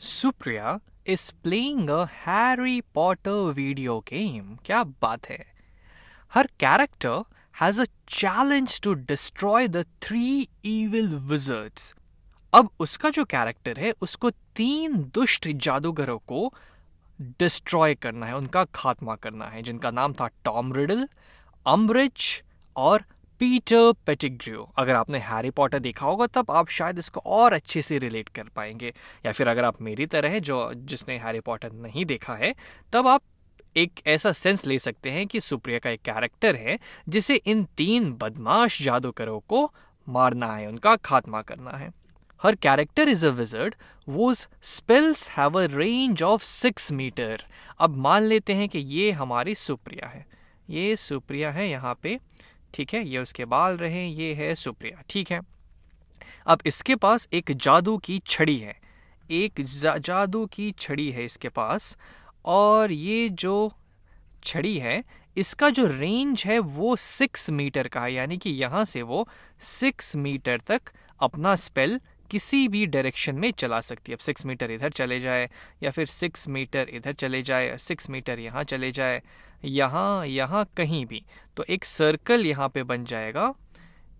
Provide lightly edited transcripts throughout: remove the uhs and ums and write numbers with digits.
Supriya is playing a Harry Potter video game. क्या बात है? Her character has a challenge to destroy the three evil wizards. अब उसका जो character है उसको 3 दुष्ट जादूगरों को डिस्ट्रॉय करना है, उनका खात्मा करना है, जिनका नाम था टॉम रिडल, अम्ब्रिज और पीटर पेटिग्रू। अगर आपने हैरी पॉटर देखा होगा तब आप शायद इसको और अच्छे से रिलेट कर पाएंगे, या फिर अगर आप मेरी तरह है जिसने हैरी पॉटर नहीं देखा है तब आप एक ऐसा सेंस ले सकते हैं कि सुप्रिया का एक कैरेक्टर है जिसे इन 3 बदमाश जादूगरों को मारना है, उनका खात्मा करना है। Her character is a wizard whose spells have a range of 6 meter. अब मान लेते हैं कि ये हमारी सुप्रिया है, ये सुप्रिया है यहाँ पे, ठीक है, ये उसके बाल रहे, ये है सुप्रिया, ठीक है। अब इसके पास एक जादू की छड़ी है, एक जादू की छड़ी है इसके पास, और ये जो छड़ी है इसका जो रेंज है वो 6 मीटर का है, यानी कि यहाँ से वो 6 मीटर तक अपना स्पेल किसी भी डायरेक्शन में चला सकती है। अब 6 मीटर इधर चले जाए, या फिर 6 मीटर इधर चले जाए, 6 मीटर यहाँ चले जाए, यहाँ कहीं भी, तो एक सर्कल यहाँ पे बन जाएगा,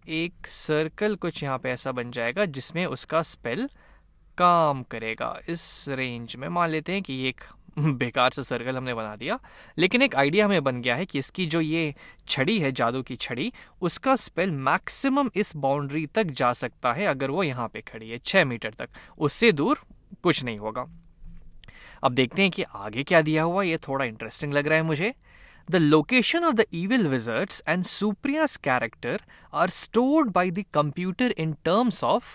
एक सर्कल कुछ यहाँ पे ऐसा बन जाएगा जिसमें उसका स्पेल काम करेगा। इस रेंज में मान लेते हैं कि ये एक बेकार सा सर्कल हमने बना दिया, लेकिन एक आइडिया हमें बन गया है कि इसकी जो ये छड़ी है, जादू की छड़ी, उसका स्पेल मैक्सिमम इस बाउंड्री तक जा सकता है अगर वो यहाँ पे खड़ी है 6 मीटर तक, उससे दूर कुछ नहीं होगा। अब देखते हैं कि आगे क्या दिया हुआ, ये थोड़ा इंटरेस्टिंग लग रहा है मुझे। The location of the evil wizards and Supriya's character are stored by the computer in terms of,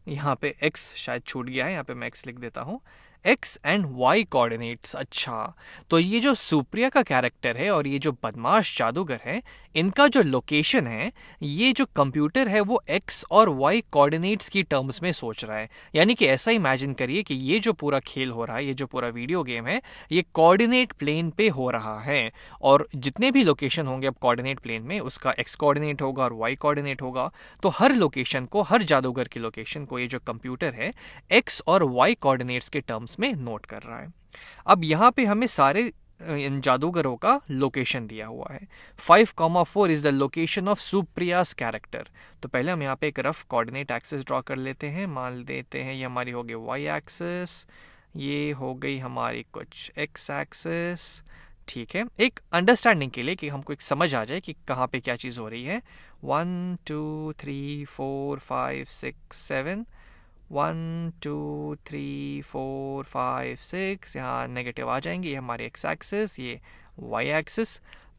यहाँ पे x शायद छूट गया है, यहाँ पे मैं x लिख देता हूँ, एक्स एंड वाई कोऑर्डिनेट्स। अच्छा, तो ये जो सुप्रिया का कैरेक्टर है और ये जो बदमाश जादूगर है, इनका जो लोकेशन है, ये जो कंप्यूटर है वो एक्स और वाई कोऑर्डिनेट्स की टर्म्स में सोच रहा है। यानी कि ऐसा इमेजिन करिए कि ये जो पूरा खेल हो रहा है, ये जो पूरा वीडियो गेम है, ये कोऑर्डिनेट प्लेन पे हो रहा है, और जितने भी लोकेशन होंगे अब कोऑर्डिनेट प्लेन में, उसका एक्स कोऑर्डिनेट होगा और वाई कोऑर्डिनेट होगा, तो हर लोकेशन को, हर जादूगर की लोकेशन को ये जो कंप्यूटर है एक्स और वाई कोऑर्डिनेट्स के टर्म्स में नोट कर रहा है। अब यहाँ पे हमें सारे इन जादूगरों का लोकेशन दिया हुआ है। 5,4 is the location of Supriya's character. तो पहले हम यहाँ पे एक रफ कोऑर्डिनेट एक्सिस ड्रॉ कर लेते हैं, मान लेते हैं ये हमारी हो गई वाई एक्सिस, ये हो गई हमारी कुछ एक्स एक्सिस, ठीक है, एक अंडरस्टैंडिंग के लिए कि हमको एक समझ आ जाए कि कहाँ पे क्या चीज़ हो रही है। 1 2 3 4 5 6 7, 1 2 3 4 5 6, यहाँ नेगेटिव आ जाएंगे, ये हमारे एक्स एक्सिस, ये वाई एक्सिस।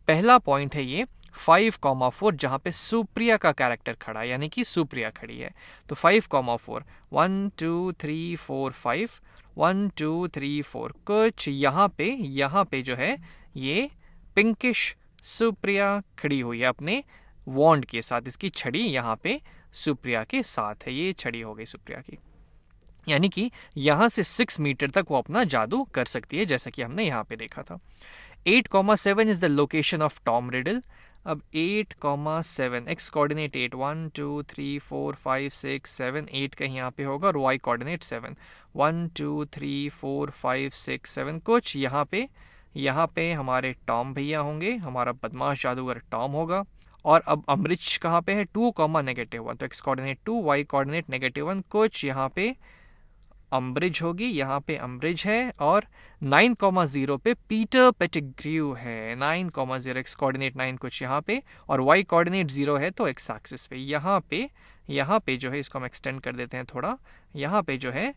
पहला पॉइंट है ये 5,4 जहाँ पे सुप्रिया का कैरेक्टर खड़ा है, यानी कि सुप्रिया खड़ी है। तो 5,4, 1 2 3 4 5, 1 2 3 4, कुछ यहाँ पे जो है ये पिंकिश सुप्रिया खड़ी हुई है अपने वॉन्ड के साथ, इसकी छड़ी यहाँ पे सुप्रिया के साथ है, ये छड़ी हो गई सुप्रिया की, यानी कि यहां से 6 मीटर तक वो अपना जादू कर सकती है, जैसा कि हमने यहां पे देखा था। 8,7 is the location of Tom riddle. अब 8,7, एक्स कोऑर्डिनेट 8, 1 2 3 4 5 6 7, 8 कहीं यहाँ पे होगा, और वाई कोऑर्डिनेट 7, 1 2 3 4 5 6 7, कुछ यहाँ पे हमारे टॉम भैया होंगे, हमारा बदमाश जादूगर टॉम होगा। और अब अम्ब्रिज कहाँ पे है, 2, -1, तो एक्स कोऑर्डिनेट 2, वाई कोऑर्डिनेट -1, कुछ यहाँ पे अम्ब्रिज होगी, यहाँ पे अम्ब्रिज है, और 9,0 पे पीटर पेटिग्रू है, 9,0, एक्स कोऑर्डिनेट 9 कुछ यहाँ पे, और वाई कोऑर्डिनेट 0 है तो एक्स एक्सिस पे, यहाँ पे जो है, इसको हम एक्सटेंड कर देते हैं थोड़ा, यहाँ पे जो है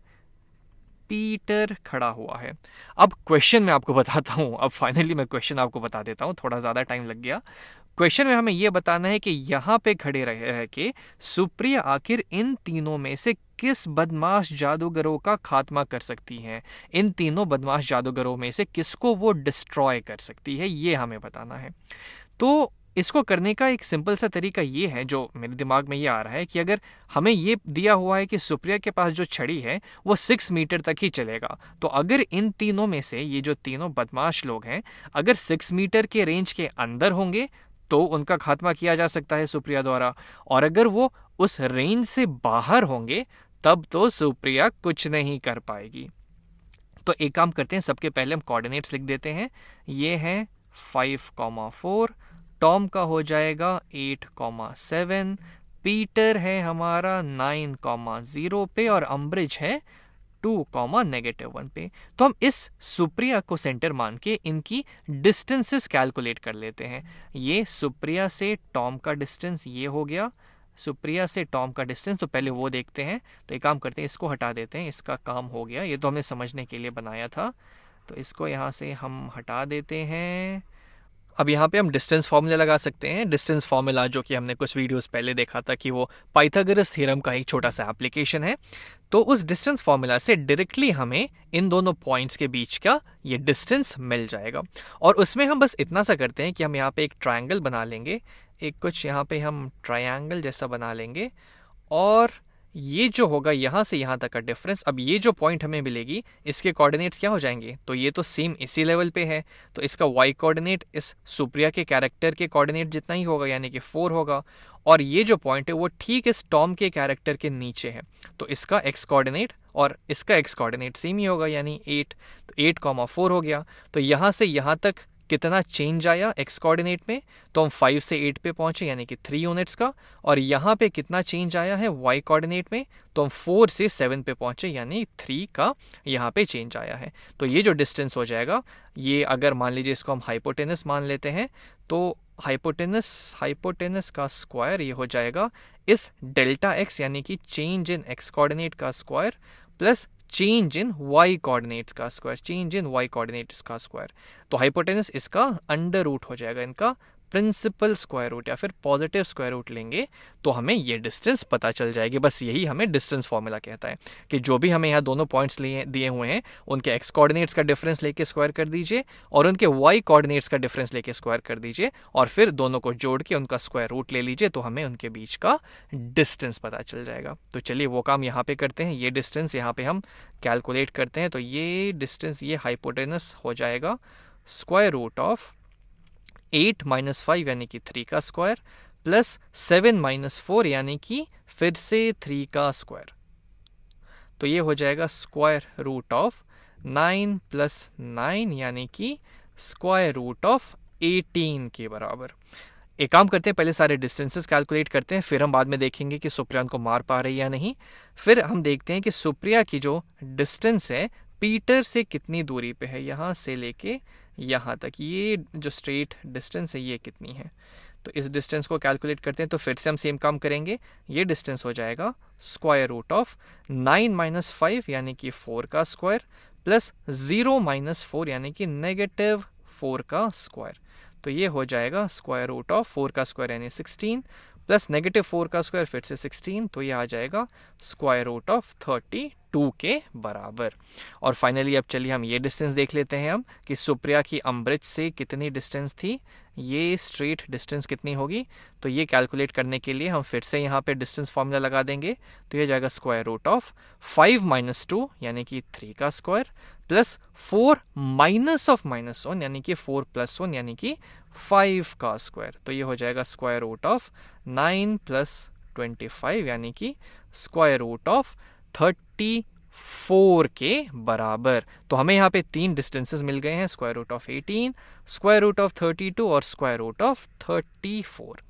पीटर खड़ा हुआ है। अब क्वेश्चन मैं आपको बताता हूँ, अब फाइनली मैं क्वेश्चन आपको बता देता हूँ, थोड़ा ज़्यादा टाइम लग गया। क्वेश्चन में हमें यह बताना है कि यहाँ पे खड़े रह के सुप्रिया आखिर इन तीनों में से किस बदमाश जादूगरों का खात्मा कर सकती हैं, इन तीनों बदमाश जादूगरों में से किसको वो डिस्ट्रॉय कर सकती है, ये हमें बताना है। तो इसको करने का एक सिंपल सा तरीका ये है, जो मेरे दिमाग में ये आ रहा है कि अगर हमें ये दिया हुआ है कि सुप्रिया के पास जो छड़ी है वो 6 मीटर तक ही चलेगा, तो अगर इन तीनों में से ये जो तीनों बदमाश लोग हैं अगर 6 मीटर के रेंज के अंदर होंगे तो उनका खात्मा किया जा सकता है सुप्रिया द्वारा, और अगर वो उस रेंज से बाहर होंगे तब तो सुप्रिया कुछ नहीं कर पाएगी। तो एक काम करते हैं, सबके पहले हम कोऑर्डिनेट्स लिख देते हैं। ये है 5,4, टॉम का हो जाएगा 8,7, पीटर है हमारा 9,0 पे और अम्ब्रिज है 2,-1 पे। तो हम इस सुप्रिया को सेंटर मान के इनकी डिस्टेंसेस कैलकुलेट कर लेते हैं। ये सुप्रिया से टॉम का डिस्टेंस ये हो गया, सुप्रिया से टॉम का डिस्टेंस, तो पहले वो देखते हैं। तो एक काम करते हैं, इसको हटा देते हैं, इसका काम हो गया, ये तो हमने समझने के लिए बनाया था, तो इसको यहाँ से हम हटा देते हैं। अब यहाँ पे हम डिस्टेंस फार्मूला लगा सकते हैं। डिस्टेंस फार्मूला जो कि हमने कुछ वीडियोस पहले देखा था कि वो पाइथागोरस थ्योरम का एक छोटा सा एप्लीकेशन है। तो उस डिस्टेंस फार्मूला से डायरेक्टली हमें इन दोनों पॉइंट्स के बीच का ये डिस्टेंस मिल जाएगा। और उसमें हम बस इतना सा करते हैं कि हम यहाँ पे एक ट्रायंगल बना लेंगे, एक कुछ यहाँ पे हम ट्रायंगल जैसा बना लेंगे, और ये जो होगा यहाँ से यहाँ तक का डिफरेंस, अब ये जो पॉइंट हमें मिलेगी इसके कोऑर्डिनेट्स क्या हो जाएंगे, तो ये तो सेम इसी लेवल पे है, तो इसका y कोऑर्डिनेट इस सुप्रिया के कैरेक्टर के कोऑर्डिनेट जितना ही होगा, यानी कि 4 होगा। और ये जो पॉइंट है वो ठीक इस टॉम के कैरेक्टर के नीचे है, तो इसका x कोऑर्डिनेट और इसका x कोऑर्डिनेट सेम ही होगा, यानी 8, तो 8,4 हो गया। तो यहाँ से यहाँ तक कितना चेंज आया x कोऑर्डिनेट में, तो हम 5 से 8 पे पहुंचे, यानी कि 3 यूनिट्स का। और यहाँ पे कितना चेंज आया है y कोऑर्डिनेट में, तो हम 4 से 7 पे पहुंचे, यानी 3 का यहाँ पे चेंज आया है। तो ये जो डिस्टेंस हो जाएगा, ये अगर मान लीजिए इसको हम हाइपोटेनस मान लेते हैं, तो हाइपोटेनस का स्क्वायर ये हो जाएगा इस डेल्टा x यानी कि चेंज इन x कोऑर्डिनेट का square plus change in y coordinates का square, change in y coordinates का स्क्वायर। तो हाइपोटेनस इसका अंडर रूट हो जाएगा, इनका प्रिंसिपल स्क्वायर रूट या फिर पॉजिटिव स्क्वायर रूट लेंगे तो हमें ये डिस्टेंस पता चल जाएगी। बस यही हमें डिस्टेंस फॉर्मूला कहता है कि जो भी हमें यहाँ दोनों पॉइंट्स दिए हुए हैं उनके एक्स कोऑर्डिनेट्स का डिफरेंस लेके स्क्वायर कर दीजिए और उनके वाई कोऑर्डिनेट्स का डिफरेंस लेके स्क्वायर कर दीजिए और फिर दोनों को जोड़ के उनका स्क्वायर रूट ले लीजिए, तो हमें उनके बीच का डिस्टेंस पता चल जाएगा। तो चलिए वो काम यहाँ पे करते हैं, ये डिस्टेंस यहाँ पे हम कैलकुलेट करते हैं। तो ये डिस्टेंस, ये हाइपोटेनस हो जाएगा स्क्वायर रूट ऑफ 8 - 5 यानी कि 3 का स्क्वायर प्लस 7 - 4 यानी कि फिर से 3 का स्क्वायर। तो ये हो जाएगा स्क्वायर रूट ऑफ 9 + 9 यानी कि स्क्वायर रूट ऑफ 18 के बराबर। एक काम करते हैं, पहले सारे डिस्टेंसेस कैलकुलेट करते हैं, फिर हम बाद में देखेंगे कि सुप्रिया को मार पा रही है या नहीं। फिर हम देखते हैं कि सुप्रिया की जो डिस्टेंस है पीटर से कितनी दूरी पे है, यहाँ से लेके यहाँ तक, ये जो स्ट्रेट डिस्टेंस है ये कितनी है। तो इस डिस्टेंस को कैलकुलेट करते हैं। तो फिर से हम सेम काम करेंगे, ये डिस्टेंस हो जाएगा स्क्वायर रूट ऑफ 9 - 5 यानी कि 4 का स्क्वायर प्लस 0 - 4 यानी कि -4 का स्क्वायर। तो ये हो जाएगा स्क्वायर रूट ऑफ 4 का स्क्वायर यानी 16 प्लस -4 का स्क्वायर फिर से 16, तो ये आ जाएगा स्क्वायर रूट ऑफ 32 के बराबर। और फाइनली अब चलिए हम ये डिस्टेंस देख लेते हैं हम कि सुप्रिया की अम्ब्रिज से कितनी डिस्टेंस थी, ये स्ट्रेट डिस्टेंस कितनी होगी। तो ये कैलकुलेट करने के लिए हम फिर से यहाँ पे डिस्टेंस फॉर्मूला लगा देंगे। तो ये जाएगा स्क्वायर रूट ऑफ 5 - 2 यानी कि 3 का स्क्वायर प्लस 4 -1 यानी कि 4 + 1 यानी कि 5 का स्क्वायर। तो ये हो जाएगा स्क्वायर रूट ऑफ 9 + 25 यानी कि स्क्वायर रूट ऑफ 34 के बराबर। तो हमें यहाँ पे 3 डिस्टेंसेस मिल गए हैं, square root of 18, square root of 32 और स्क्वायर रूट ऑफ 34।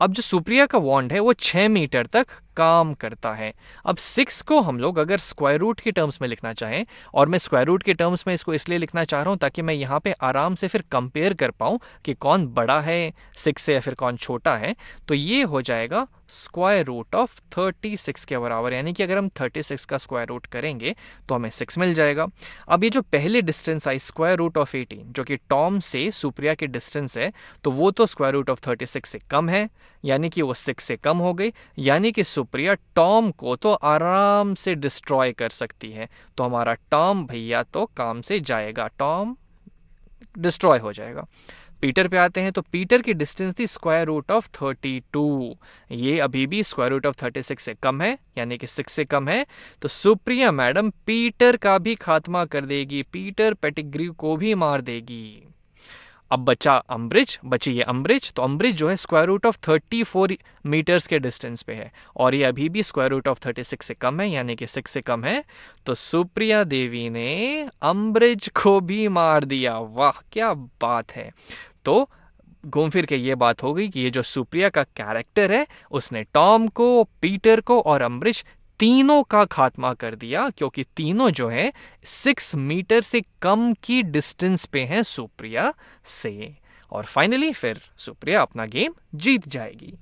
अब जो सुप्रिया का वॉन्ड है वो 6 मीटर तक काम करता है। अब 6 को हम लोग अगर स्क्वायर रूट के टर्म्स में लिखना चाहें, और मैं स्क्वायर रूट के टर्म्स में इसको इसलिए लिखना चाह रहा हूं ताकि मैं यहाँ पे आराम से फिर कंपेयर कर पाऊं कि कौन बड़ा है 6 से या फिर कौन छोटा है। तो ये हो जाएगा स्क्वायर रूट ऑफ 36 के बराबर, यानी कि अगर हम 36 का स्क्वायर रूट करेंगे तो हमें 6 मिल जाएगा। अब ये जो पहले डिस्टेंस आई स्क्वायर रूट ऑफ 18 जो कि टॉम से सुप्रिया की डिस्टेंस है, तो वो तो स्क्वायर रूट ऑफ 36 से कम है, यानी कि वो 6 से कम हो गई, यानी कि सुप्रिया टॉम को तो आराम से डिस्ट्रॉय कर सकती है। तो हमारा टॉम भैया तो काम से जाएगा, टॉम डिस्ट्रॉय हो जाएगा। पीटर पे आते हैं, तो पीटर की डिस्टेंस थी स्क्वायर रूट ऑफ 32, ये अभी भी स्क्वायर रूट ऑफ 36 से कम है, यानी कि 6 से कम है। तो सुप्रिया मैडम पीटर का भी खात्मा कर देगी, पीटर पेटिग्री को भी मार देगी। अब बची ये अम्बरिज, तो अम्बरिज जो है स्क्वायर रूट ऑफ 34 मीटर्स के डिस्टेंस पे है और ये अभी भी स्क्वायर रूट ऑफ 36 से कम है, यानी कि 6 से कम है। तो सुप्रिया देवी ने अम्बरिज को भी मार दिया। वाह क्या बात है। तो घूम फिर के ये बात हो गई कि ये जो सुप्रिया का कैरेक्टर है उसने टॉम को, पीटर को और अम्बरिज तीनों का खात्मा कर दिया, क्योंकि तीनों जो है 6 मीटर से कम की डिस्टेंस पे हैं सुप्रिया से। और फाइनली फिर सुप्रिया अपना गेम जीत जाएगी।